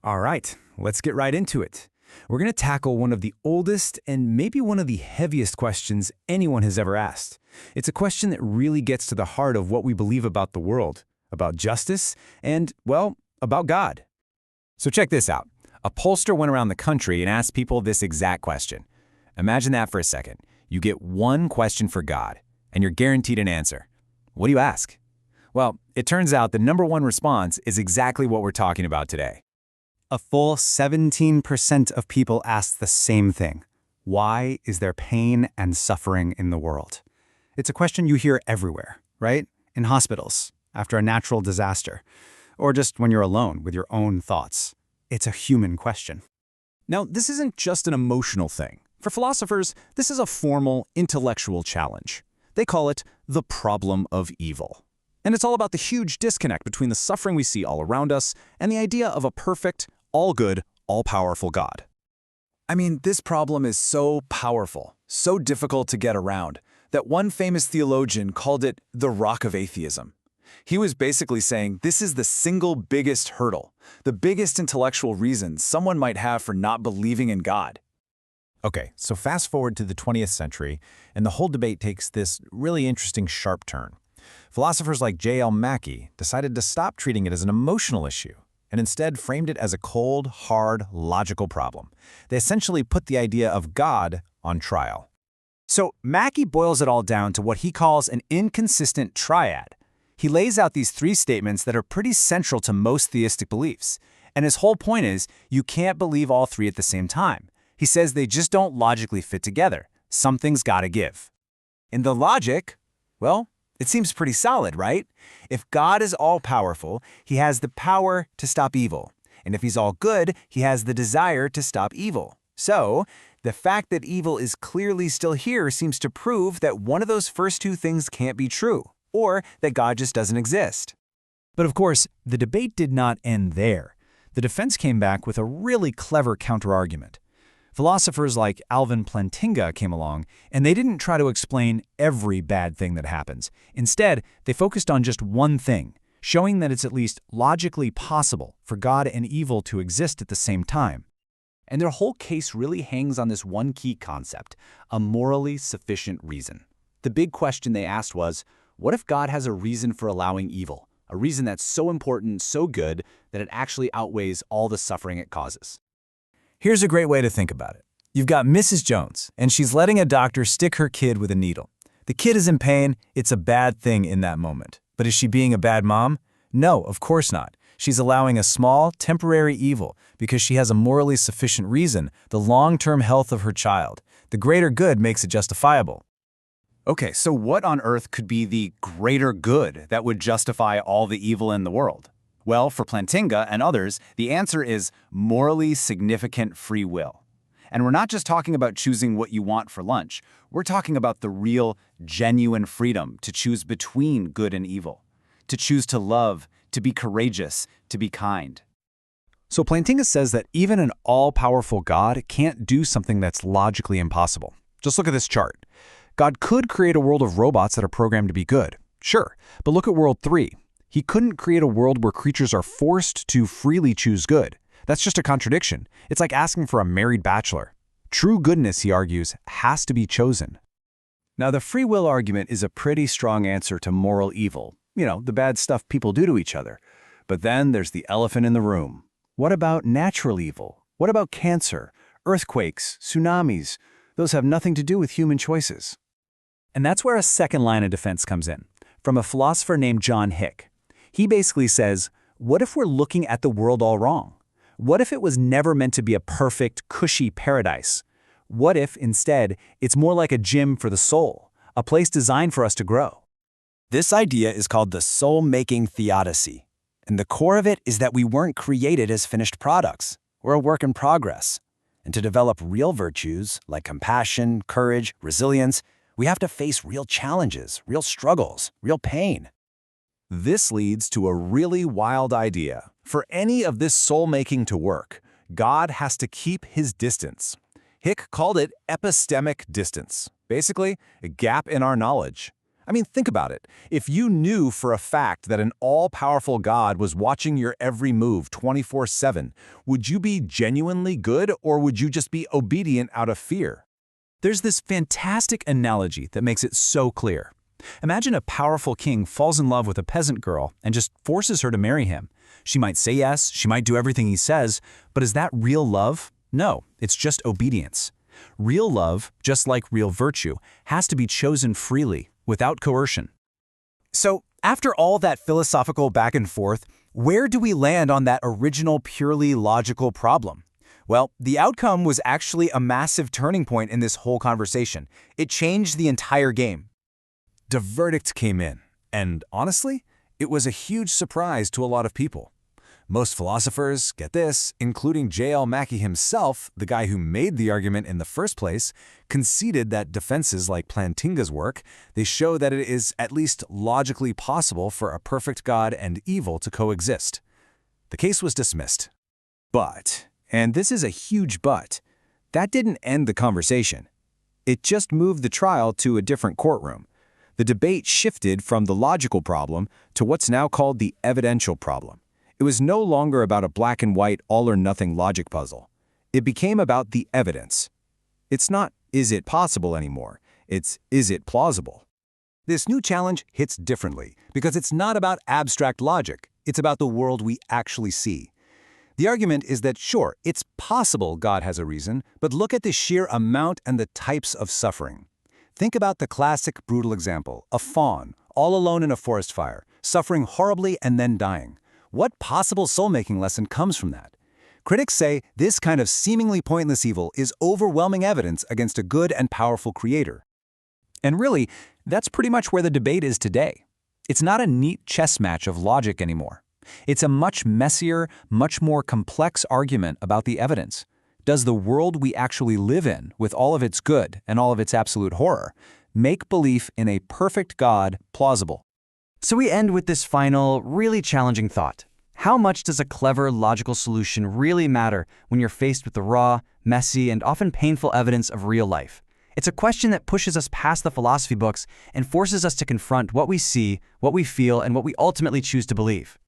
All right, let's get right into it. We're going to tackle one of the oldest and maybe one of the heaviest questions anyone has ever asked. It's a question that really gets to the heart of what we believe about the world, about justice, and, well, about God. So check this out. A pollster went around the country and asked people this exact question. Imagine that for a second. You get one question for God, and you're guaranteed an answer. What do you ask? Well, it turns out the number one response is exactly what we're talking about today. A full 17% of people ask the same thing. Why is there pain and suffering in the world? It's a question you hear everywhere, right? In hospitals, after a natural disaster, or just when you're alone with your own thoughts. It's a human question. Now, this isn't just an emotional thing. For philosophers, this is a formal, intellectual challenge. They call it the problem of evil. And it's all about the huge disconnect between the suffering we see all around us and the idea of a perfect, all-good, all-powerful God. I mean, this problem is so powerful, so difficult to get around, that one famous theologian called it the rock of atheism. He was basically saying this is the single biggest hurdle, the biggest intellectual reason someone might have for not believing in God. Okay, so fast forward to the 20th century, and the whole debate takes this really interesting sharp turn. Philosophers like J.L. Mackie decided to stop treating it as an emotional issue and instead framed it as a cold, hard, logical problem. They essentially put the idea of God on trial. So Mackie boils it all down to what he calls an inconsistent triad. He lays out these three statements that are pretty central to most theistic beliefs. And his whole point is, you can't believe all three at the same time. He says they just don't logically fit together. Something's gotta give. In the logic, well, it seems pretty solid, right? If God is all-powerful, he has the power to stop evil. And if he's all good, he has the desire to stop evil. So, the fact that evil is clearly still here seems to prove that one of those first two things can't be true, or that God just doesn't exist. But of course, the debate did not end there. The defense came back with a really clever counterargument. Philosophers like Alvin Plantinga came along, and they didn't try to explain every bad thing that happens. Instead, they focused on just one thing, showing that it's at least logically possible for God and evil to exist at the same time. And their whole case really hangs on this one key concept, a morally sufficient reason. The big question they asked was, what if God has a reason for allowing evil? A reason that's so important, so good, that it actually outweighs all the suffering it causes. Here's a great way to think about it. You've got Mrs. Jones, and she's letting a doctor stick her kid with a needle. The kid is in pain. It's a bad thing in that moment. But is she being a bad mom? No, of course not. She's allowing a small, temporary evil because she has a morally sufficient reason, the long-term health of her child. The greater good makes it justifiable. Okay, so what on earth could be the greater good that would justify all the evil in the world? Well, for Plantinga and others, the answer is morally significant free will. And we're not just talking about choosing what you want for lunch. We're talking about the real, genuine freedom to choose between good and evil, to choose to love, to be courageous, to be kind. So Plantinga says that even an all-powerful God can't do something that's logically impossible. Just look at this chart. God could create a world of robots that are programmed to be good. Sure, but look at World 3. He couldn't create a world where creatures are forced to freely choose good. That's just a contradiction. It's like asking for a married bachelor. True goodness, he argues, has to be chosen. Now, the free will argument is a pretty strong answer to moral evil. You know, the bad stuff people do to each other. But then there's the elephant in the room. What about natural evil? What about cancer, earthquakes, tsunamis? Those have nothing to do with human choices. And that's where a second line of defense comes in, from a philosopher named John Hick. He basically says, what if we're looking at the world all wrong? What if it was never meant to be a perfect, cushy paradise? What if, instead, it's more like a gym for the soul, a place designed for us to grow? This idea is called the soul-making theodicy, and the core of it is that we weren't created as finished products. We're a work in progress. And to develop real virtues like compassion, courage, resilience, we have to face real challenges, real struggles, real pain. This leads to a really wild idea. For any of this soul-making to work, God has to keep his distance. Hick called it epistemic distance, basically a gap in our knowledge. I mean, think about it. If you knew for a fact that an all-powerful God was watching your every move 24/7, would you be genuinely good or would you just be obedient out of fear? There's this fantastic analogy that makes it so clear. Imagine a powerful king falls in love with a peasant girl and just forces her to marry him. She might say yes, she might do everything he says, but is that real love? No, it's just obedience. Real love, just like real virtue, has to be chosen freely, without coercion. So, after all that philosophical back and forth, where do we land on that original purely logical problem? Well, the outcome was actually a massive turning point in this whole conversation. It changed the entire game. The verdict came in, and honestly, it was a huge surprise to a lot of people. Most philosophers, get this, including J.L. Mackie himself, the guy who made the argument in the first place, conceded that defenses like Plantinga's work, they show that it is at least logically possible for a perfect God and evil to coexist. The case was dismissed. But, and this is a huge but, that didn't end the conversation. It just moved the trial to a different courtroom. The debate shifted from the logical problem to what's now called the evidential problem. It was no longer about a black and white all-or-nothing logic puzzle. It became about the evidence. It's not, is it possible anymore? It's, is it plausible? This new challenge hits differently because it's not about abstract logic. It's about the world we actually see. The argument is that, sure, it's possible God has a reason, but look at the sheer amount and the types of suffering. Think about the classic brutal example, a faun, all alone in a forest fire, suffering horribly and then dying. What possible soul-making lesson comes from that? Critics say this kind of seemingly pointless evil is overwhelming evidence against a good and powerful creator. And really, that's pretty much where the debate is today. It's not a neat chess match of logic anymore. It's a much messier, much more complex argument about the evidence. Does the world we actually live in, with all of its good and all of its absolute horror, make belief in a perfect God plausible? So we end with this final, really challenging thought. How much does a clever, logical solution really matter when you're faced with the raw, messy, and often painful evidence of real life? It's a question that pushes us past the philosophy books and forces us to confront what we see, what we feel, and what we ultimately choose to believe.